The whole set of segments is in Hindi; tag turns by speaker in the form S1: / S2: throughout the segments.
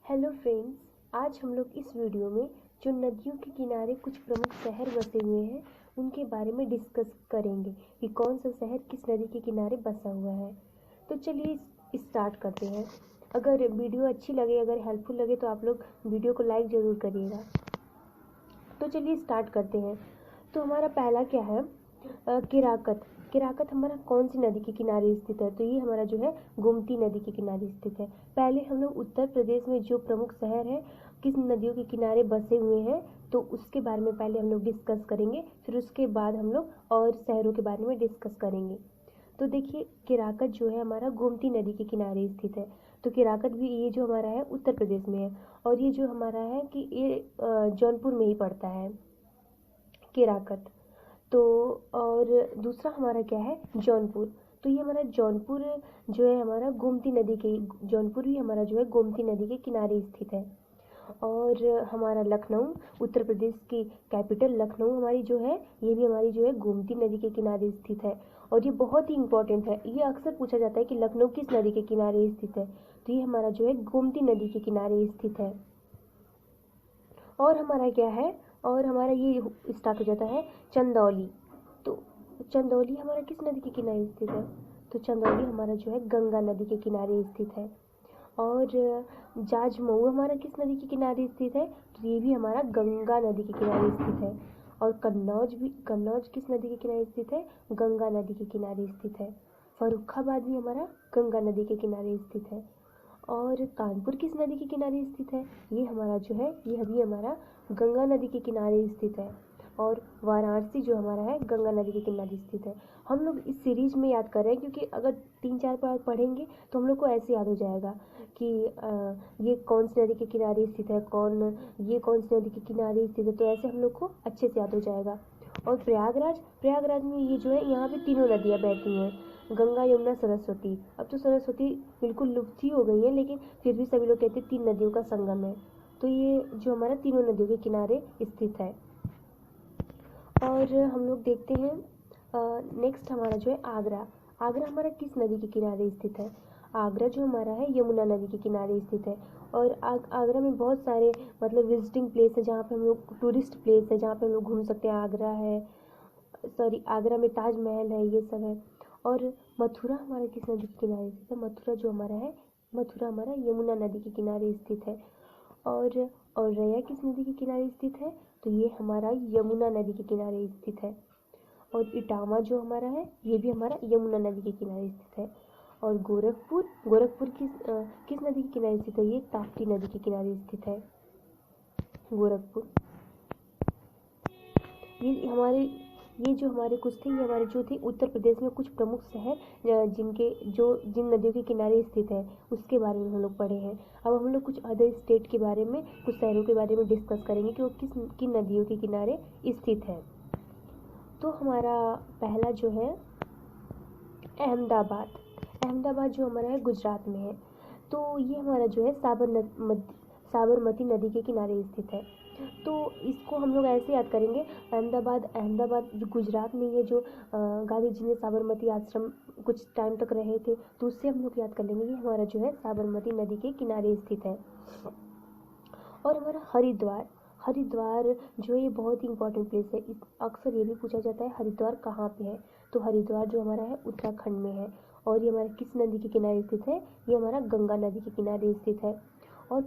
S1: हेलो फ्रेंड्स, आज हम लोग इस वीडियो में जो नदियों के किनारे कुछ प्रमुख शहर बसे हुए हैं उनके बारे में डिस्कस करेंगे कि कौन सा शहर किस नदी के किनारे बसा हुआ है। तो चलिए स्टार्ट करते हैं। अगर वीडियो अच्छी लगे, अगर हेल्पफुल लगे तो आप लोग वीडियो को लाइक ज़रूर करिएगा। तो चलिए स्टार्ट करते हैं। तो हमारा पहला क्या है, केराकत। केराकत हमारा कौन सी नदी के किनारे स्थित है? तो ये हमारा जो है गोमती नदी के किनारे स्थित है। पहले हम लोग उत्तर प्रदेश में जो प्रमुख शहर है किस नदियों के किनारे बसे हुए हैं तो उसके बारे में पहले हम लोग डिस्कस करेंगे, फिर उसके बाद हम लोग और शहरों के बारे में डिस्कस करेंगे। तो देखिए, केराकत जो है हमारा गोमती नदी के किनारे स्थित है। तो केराकत भी ये जो हमारा है उत्तर प्रदेश में है, और ये जो हमारा है कि ये जौनपुर में ही पड़ता है केराकत। तो और दूसरा हमारा क्या है, जौनपुर। तो ये हमारा जौनपुर जो है हमारा गोमती नदी के, जौनपुर भी हमारा जो है गोमती नदी के किनारे स्थित है। और हमारा लखनऊ, उत्तर प्रदेश की कैपिटल लखनऊ हमारी जो है, ये भी हमारी जो है गोमती नदी के किनारे स्थित है। और ये बहुत ही इंपॉर्टेंट है, ये अक्सर पूछा जाता है कि लखनऊ किस नदी के किनारे स्थित है। तो ये हमारा जो है गोमती नदी के किनारे स्थित है। और हमारा क्या है, और हमारा ये स्टार्ट हो जाता है चंदौली। तो चंदौली हमारा किस नदी के किनारे स्थित है? तो चंदौली हमारा जो है गंगा नदी के किनारे स्थित है। और जाजमऊ हमारा किस नदी के किनारे स्थित है? तो ये भी हमारा गंगा नदी के किनारे स्थित है। और कन्नौज किस नदी के किनारे स्थित है? गंगा नदी के किनारे स्थित है। फर्रुखाबाद भी हमारा गंगा नदी के किनारे स्थित है। और कानपुर किस नदी के किनारे स्थित है? ये हमारा जो है, यह भी हमारा गंगा नदी के किनारे स्थित है। और वाराणसी जो हमारा है गंगा नदी के किनारे स्थित है। हम लोग इस सीरीज में याद कर रहे हैं क्योंकि अगर 3-4 बार पढ़ेंगे तो हम लोग को ऐसे याद हो जाएगा कि ये कौन सी नदी के किनारे स्थित है, ये कौन सी नदी के किनारे स्थित है। तो ऐसे हम लोग को अच्छे से याद हो जाएगा। और प्रयागराज में ये जो है, यहाँ पे तीनों नदियाँ बहती हैं, गंगा, यमुना, सरस्वती। अब तो सरस्वती बिल्कुल लुप्त ही हो गई है, लेकिन फिर भी सभी लोग कहते हैं 3 नदियों का संगम है। तो ये जो हमारा तीनों नदियों के किनारे स्थित है। और हम लोग देखते हैं नेक्स्ट हमारा जो है आगरा। आगरा हमारा किस नदी के किनारे स्थित है? आगरा जो हमारा है यमुना नदी के किनारे स्थित है। और आगरा में बहुत सारे मतलब विजिटिंग प्लेस है जहाँ पे हम लोग, टूरिस्ट प्लेस है जहाँ पे हम लोग घूम सकते हैं। आगरा में ताजमहल है, ये सब है। और मथुरा हमारा किस नदी के किनारे स्थित है? मथुरा हमारा यमुना नदी के किनारे स्थित है। और रया किस नदी के किनारे स्थित है? तो ये हमारा यमुना नदी के किनारे स्थित है। और इटावा जो हमारा है, ये भी हमारा यमुना नदी के किनारे स्थित है। और गोरखपुर किस नदी के किनारे स्थित है? ये ताप्ती नदी के किनारे स्थित है गोरखपुर। ये जो हमारे कुछ थे, ये हमारे जो थे उत्तर प्रदेश में कुछ प्रमुख शहर जिन नदियों के किनारे स्थित है उसके बारे में हम लोग पढ़े हैं। अब हम लोग कुछ अदर स्टेट के बारे में, कुछ शहरों के बारे में डिस्कस करेंगे कि वो किन नदियों के किनारे स्थित है। तो हमारा पहला जो है अहमदाबाद जो हमारा है गुजरात में है। तो ये हमारा जो है साबरमती नदी के किनारे स्थित है। तो इसको हम लोग ऐसे याद करेंगे, अहमदाबाद जो गुजरात में, ये जो गांधी जी ने साबरमती आश्रम कुछ टाइम तक रहे थे, तो उससे हम लोग याद कर लेंगे कि हमारा जो है साबरमती नदी के किनारे स्थित है। और हमारा हरिद्वार जो ये बहुत ही इंपॉर्टेंट प्लेस है। अक्सर ये भी पूछा जाता है हरिद्वार कहाँ पे है? तो हरिद्वार जो हमारा है उत्तराखंड में है। और ये हमारा किस नदी के किनारे स्थित है? ये हमारा गंगा नदी के किनारे स्थित है। और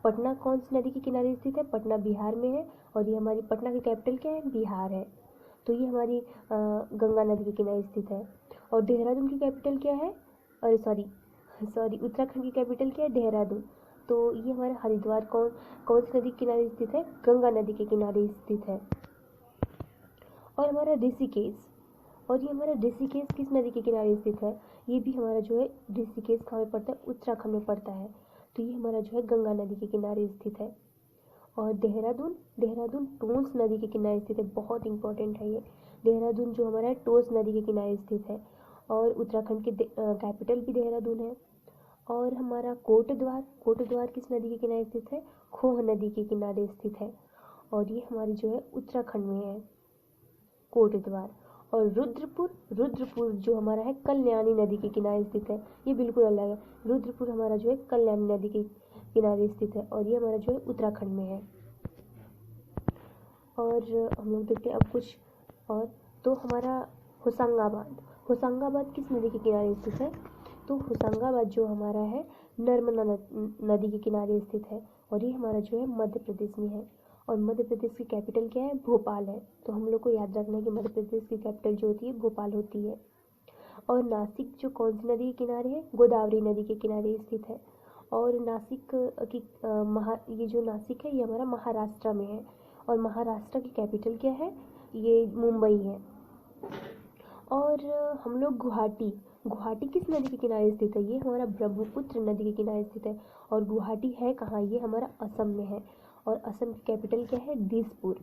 S1: पटना कौन सी नदी के किनारे स्थित है? पटना बिहार में है। और ये हमारी पटना की कैपिटल क्या है? बिहार है। तो ये हमारी गंगा नदी के किनारे स्थित है। और देहरादून की कैपिटल क्या है? अरे सॉरी उत्तराखंड की कैपिटल क्या है? देहरादून। तो ये हमारा हरिद्वार कौन सी नदी के किनारे स्थित है? गंगा नदी के किनारे स्थित है। और हमारा ऋषिकेश किस नदी के किनारे स्थित है? ये भी हमारा जो है ऋषिकेश कहाँ में पड़ता है? उत्तराखंड में पड़ता है। तो ये हमारा जो है गंगा नदी के किनारे स्थित है। और देहरादून टोंस नदी के किनारे स्थित है, बहुत इंपॉर्टेंट है ये। देहरादून जो हमारा है टोंस नदी के किनारे स्थित है। और उत्तराखंड की कैपिटल भी देहरादून है। और हमारा कोटद्वार किस नदी के किनारे स्थित है? खोह नदी के किनारे स्थित है। और ये हमारी जो है उत्तराखंड में है कोटद्वार। और रुद्रपुर जो हमारा है कल्याणी नदी के किनारे स्थित है, ये बिल्कुल अलग है। रुद्रपुर हमारा जो है कल्याणी नदी के किनारे स्थित है और ये हमारा जो है उत्तराखंड में है। और हम लोग देखते हैं अब कुछ और। तो हमारा होशंगाबाद किस नदी के किनारे स्थित है? तो होशंगाबाद जो हमारा है नर्मदा नदी के किनारे स्थित है और ये हमारा जो है मध्य प्रदेश में है। और मध्य प्रदेश की कैपिटल क्या है? भोपाल है। तो हम लोग को याद रखना है कि मध्य प्रदेश की कैपिटल जो होती है भोपाल होती है। और नासिक जो कौन सी नदी के किनारे है? गोदावरी नदी के किनारे स्थित है। और नासिक की ये जो नासिक है ये हमारा महाराष्ट्र में है और महाराष्ट्र की कैपिटल क्या है? ये मुंबई है। और हम लोग गुवाहाटी किस नदी के किनारे स्थित है? ये हमारा ब्रह्मपुत्र नदी के किनारे स्थित है। और गुवाहाटी है कहाँ? ये हमारा असम में है और असम की कैपिटल क्या है? दिसपुर।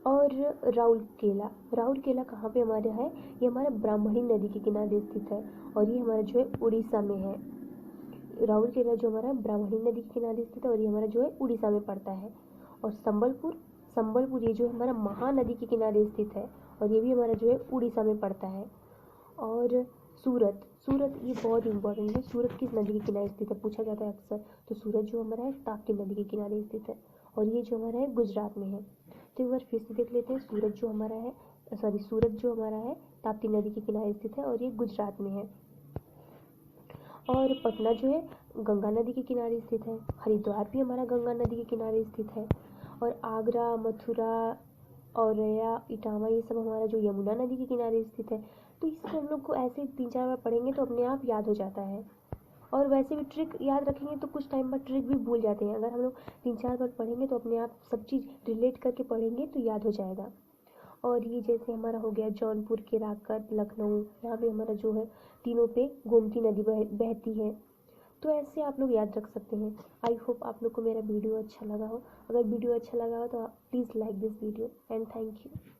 S1: और राउरकेला कहाँ पे हमारा है? ये हमारा ब्राह्मणी नदी के किनारे स्थित है और ये हमारा जो है उड़ीसा में है। राउरकेला जो हमारा ब्राह्मणी नदी के किनारे स्थित है और ये हमारा जो है उड़ीसा में पड़ता है। और संबलपुर ये जो हमारा महानदी के किनारे स्थित है और ये भी हमारा जो है उड़ीसा में पड़ता है। और सूरत ये बहुत इंपॉर्टेंट है। सूरत किस नदी के किनारे स्थित है? पूछा जाता है अक्सर। तो सूरत जो हमारा है ताप्ती नदी के किनारे स्थित है और ये जो हमारा है गुजरात में है। तो एक बार फिर से देख लेते हैं। सूरत जो हमारा है ताप्ती नदी के किनारे स्थित है और ये गुजरात में है। और पटना जो है गंगा नदी के किनारे स्थित है। हरिद्वार भी हमारा गंगा नदी के किनारे स्थित है। और आगरा, मथुरा, औरैया, इटावा ये सब हमारा जो यमुना नदी के किनारे स्थित है। तो इसको हम लोग को ऐसे 3-4 बार पढ़ेंगे तो अपने आप याद हो जाता है। और वैसे भी ट्रिक याद रखेंगे तो कुछ टाइम बाद ट्रिक भी भूल जाते हैं। अगर हम लोग 3-4 बार पढ़ेंगे तो अपने आप सब चीज़ रिलेट करके पढ़ेंगे तो याद हो जाएगा। और ये जैसे हमारा हो गया जौनपुर, केराकत, लखनऊ, यहाँ पे हमारा जो है तीनों पे गोमती नदी बहती है। तो ऐसे आप लोग याद रख सकते हैं। आई होप आप लोग को मेरा वीडियो अच्छा लगा हो। अगर वीडियो अच्छा लगा हो तो please like this video and thank you.